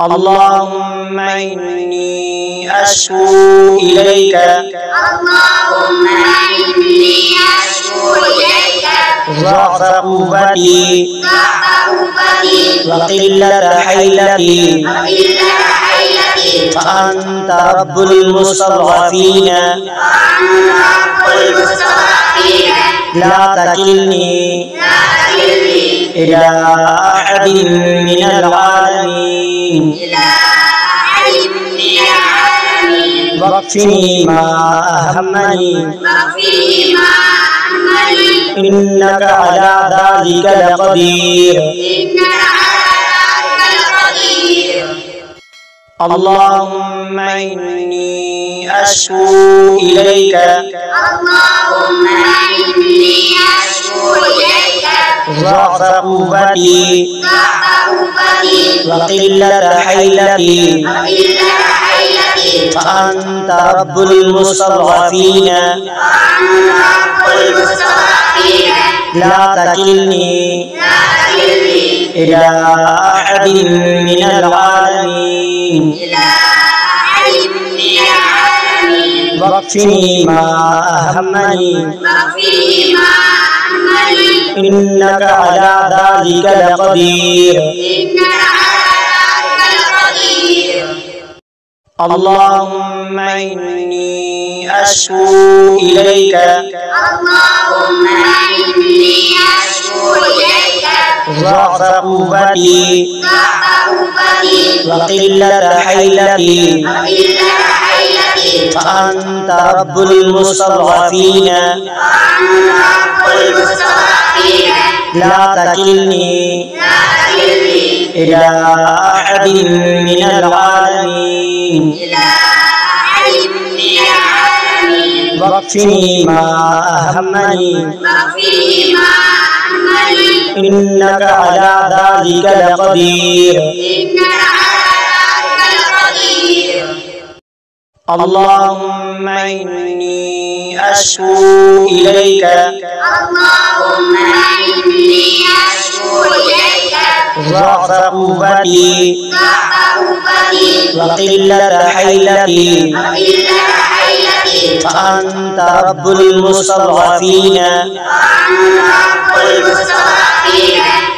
اللهم إني أشكو إليك ضعف قوتي وقلة حيلتي فأنت رب المستضعفين لا تكلني إلى أحد من العالمين واكفني ما أهمني إنك على ذلك لقدير اللهم إني أشكو إليك ضعف قوتي وقلة حيلتي فأنت رب المستضعفين لا تكلني إلى أحد من العالمين واكفني ما أهمني إنك على ذلك لقدير اللهم إني أشكو إليك ضعف قوتي وقلة حيلتي فأنت رب المستضعفين لا تكلني إلى أحد من العالمين واكفني ما أهمني إنك على ذلك لقدير اللهم إني أشكو إليك ضعف قوتي وقلة حيلتي فأنت رب المستضعفين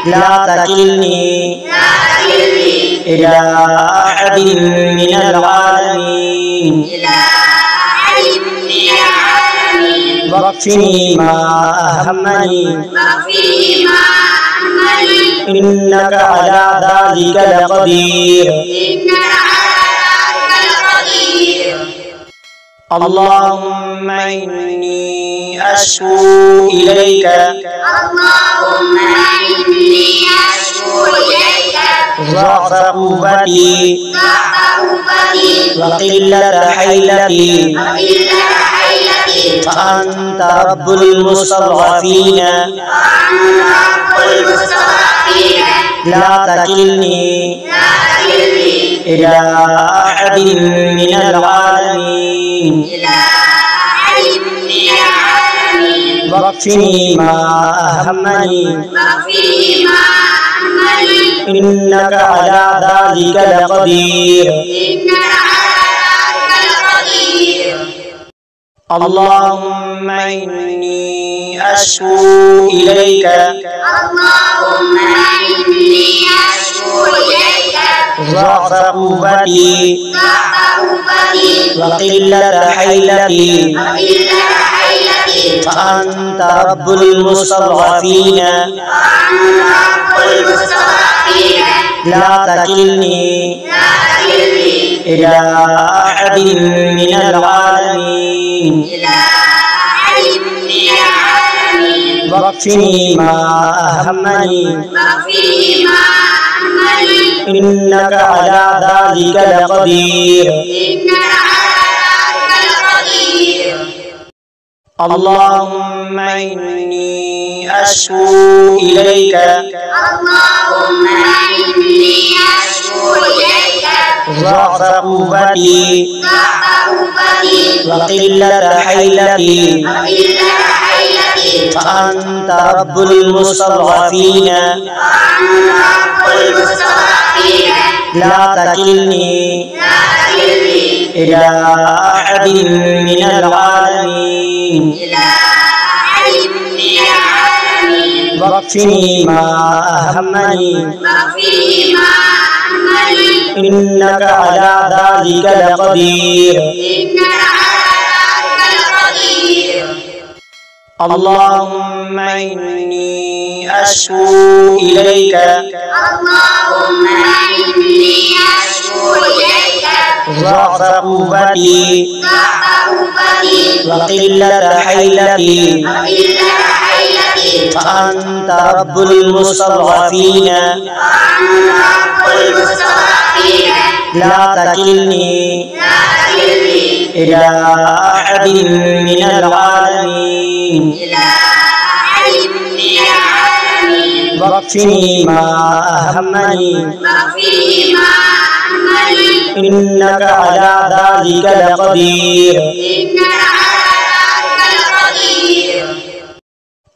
لا تكلني إلى أحد من العالمين واكفني ما أهمني إنك على ذلك لقدير اللهم إني أشكو إليك ضعف قوتي وقلة حيلتي فأنت رب المستضعفين لا تكلني إلى أحد من العالمين واكفني ما أهمني إنك على ذلك لقدير اللهم إني أشكو إليك ضعف قوتي وقلة حيلتي فأنت رب المستضعفين لا تكلني إلى أحد من العالمين واكفني ما أهمني إنك على ذلك لقدير اللهم إني أشكو إليك ضعف قوتي وقلة حيلتي فأنت رب المستضعفين لا تكلني إلى أحد من العالمين واكفني ما أهمني إنك على ذلك لقدير اللهم إني أشكو إليك ضعف قوتي وقلة حيلتي فأنت رب المستضعفين لا تكلني إلى أحد من العالمين واكفني ما أهمني إنك على ذلك لقدير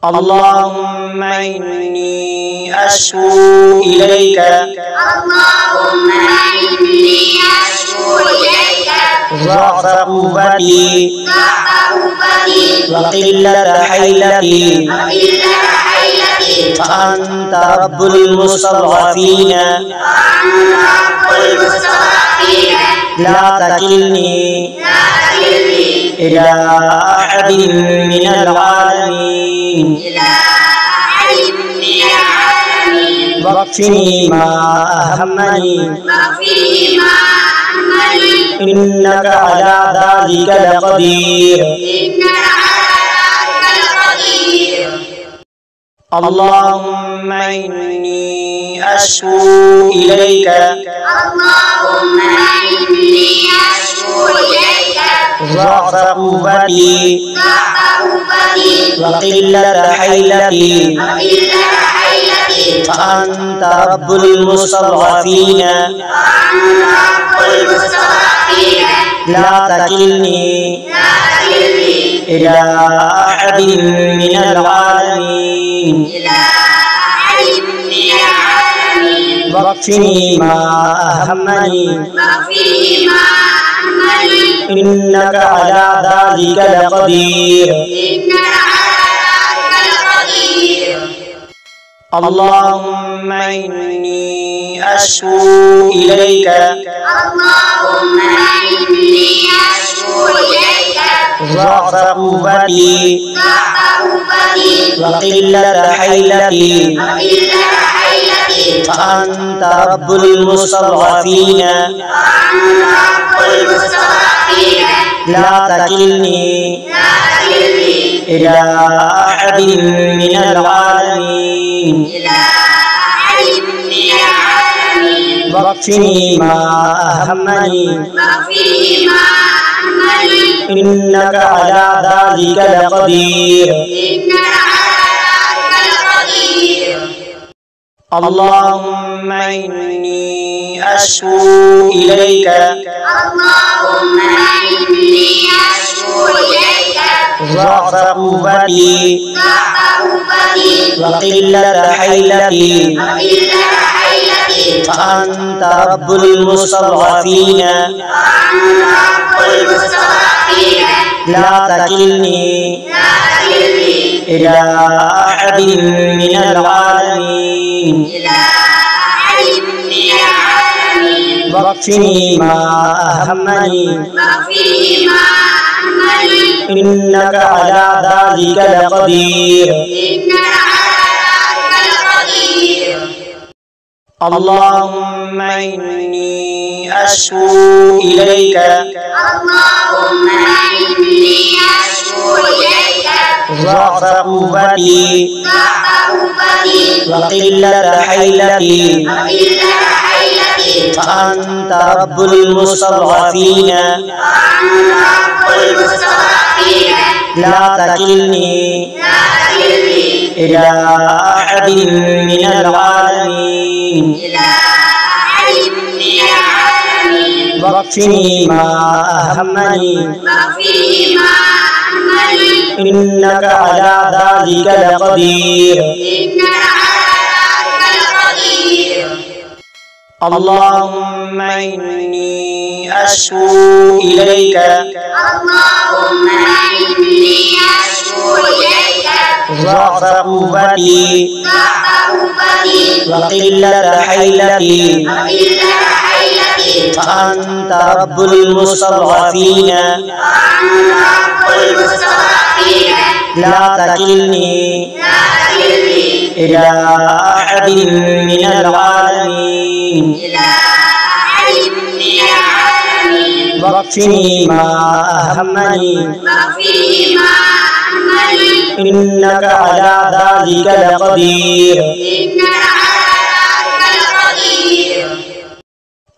اللهم إني أشكو إليك ضعف قوتي وقلة حيلتي فأنت رب المستضعفين لا تكلني إلى أحد من العالمين واكفني ما أهمني إنك على ذلك لقدير اللهم إني أشكو إليك ضعف قوتي وقلة حيلتي فأنت رب المستضعفين لا تكلني إلى أحد من العالمين واكفني ما أهمني إنك على ذلك لقدير اللهم إني أشكو إليك ضعف قوتي وقلة حيلتي فأنت رب المستضعفين لا تكلني إلى أحد من العالمين واكفني ما أهمني إنك على ذلك لقدير اللهم إني أشكو إليك ضعف قوتي وقلة حيلتي فأنت رب المستضعفين لا تكلني إلى أحد من العالمين واكفني ما أهمني إنك على ذلك لقدير اللهم إني أشكو إليك ضعف قوتي وقلة حيلتي فأنت رب المستضعفين لا تكلني إلى أحد من العالمين واكفني ما أهمني إنك على ذلك لقدير اللهم إني أشكو إليك ضعف قوتي وقلة حيلتي فأنت رب المستضعفين لا تكلني إلى أحد من العالمين واكفني ما أهمني إنك على ذلك لقدير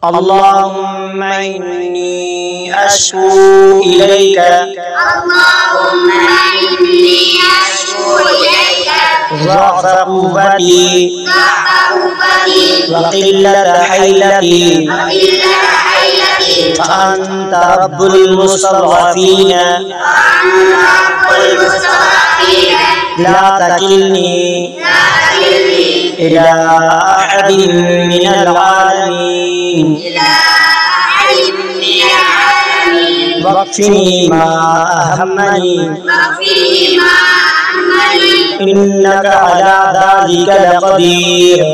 اللهم إني أشكو إليك ضعف قوتي وقلة حيلتي فأنت رب المستضعفين لا تكلني إلى أحد من العالمين واكفني ما أهمني إنك على ذلك لقدير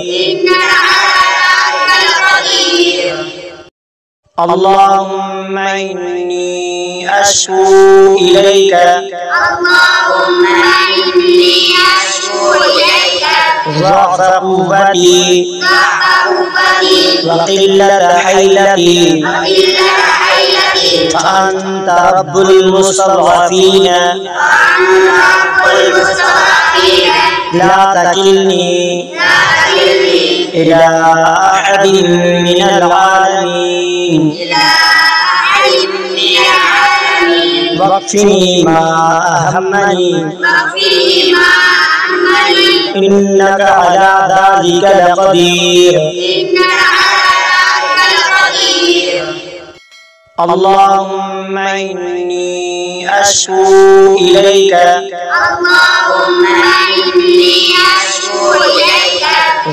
اللهم إني أشكو إليك ضعف قوتي وقلة حيلتي فأنت رب المستضعفين لا تكلني إلى أحد من العالمين واكفني ما أهمني إنك على ذلك لقدير اللهم إني أشكو إليك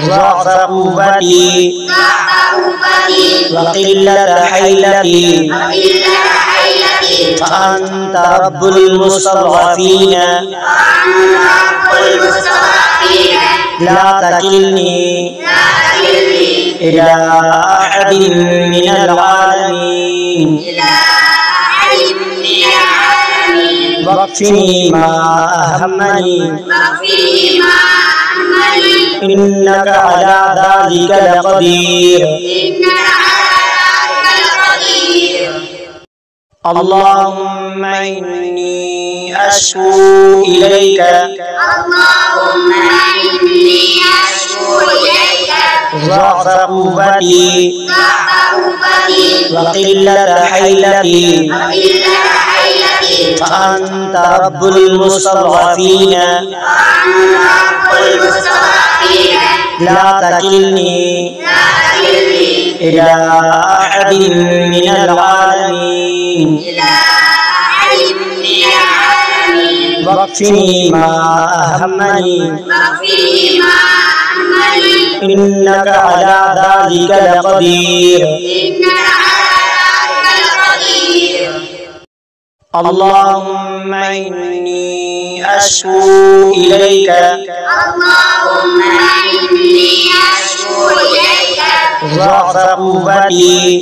ضعف قوتي وقلة حيلتي فأنت رب المستضعفين لا تكلني إلى أحد من العالمين واكفني ما أهمني إنك على ذلك لقدير اللهم إني أشكو إليك ضعف قوتي وقلة حيلتي فأنت رب المستضعفين لا تكلني إلى أحد من العالمين واكفني ما أهمني إنك على ذلك لقدير اللهم إني أشكو إليك ضعف قوتي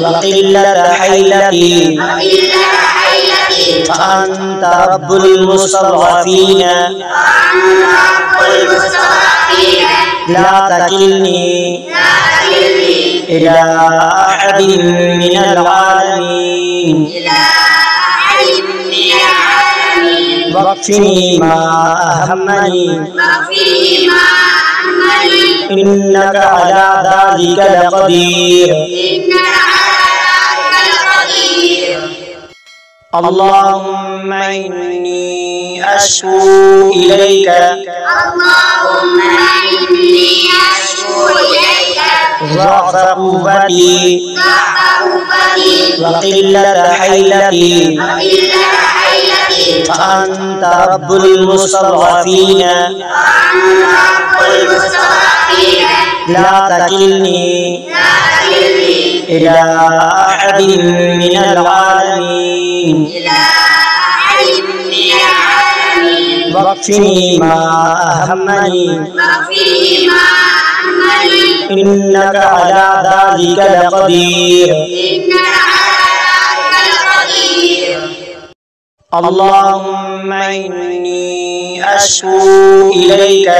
وقلة حيلتي فأنت رب المستضعفين لا تكلني إلى أحد من العالمين واكفني ما أهمني إنك على ذلك لقدير اللهم إني أشكو إليك ضعف قوتي وقلة حيلتي فأنت رب المستضعفين لا تكلني إلى أحد من العالمين واكفني ما أهمني إنك على ذلك لقدير اللهم إني أشكو إليك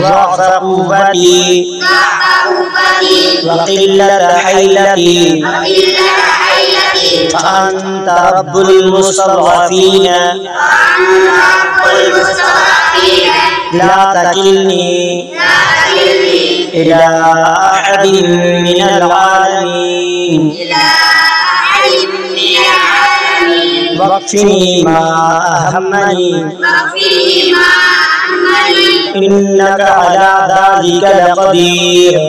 ضعف قوتي وقلة حيلتي فأنت رب المستضعفين لا تكلني إلى أحد من العالمين واكفني ما أهمني إنك على ذلك لقدير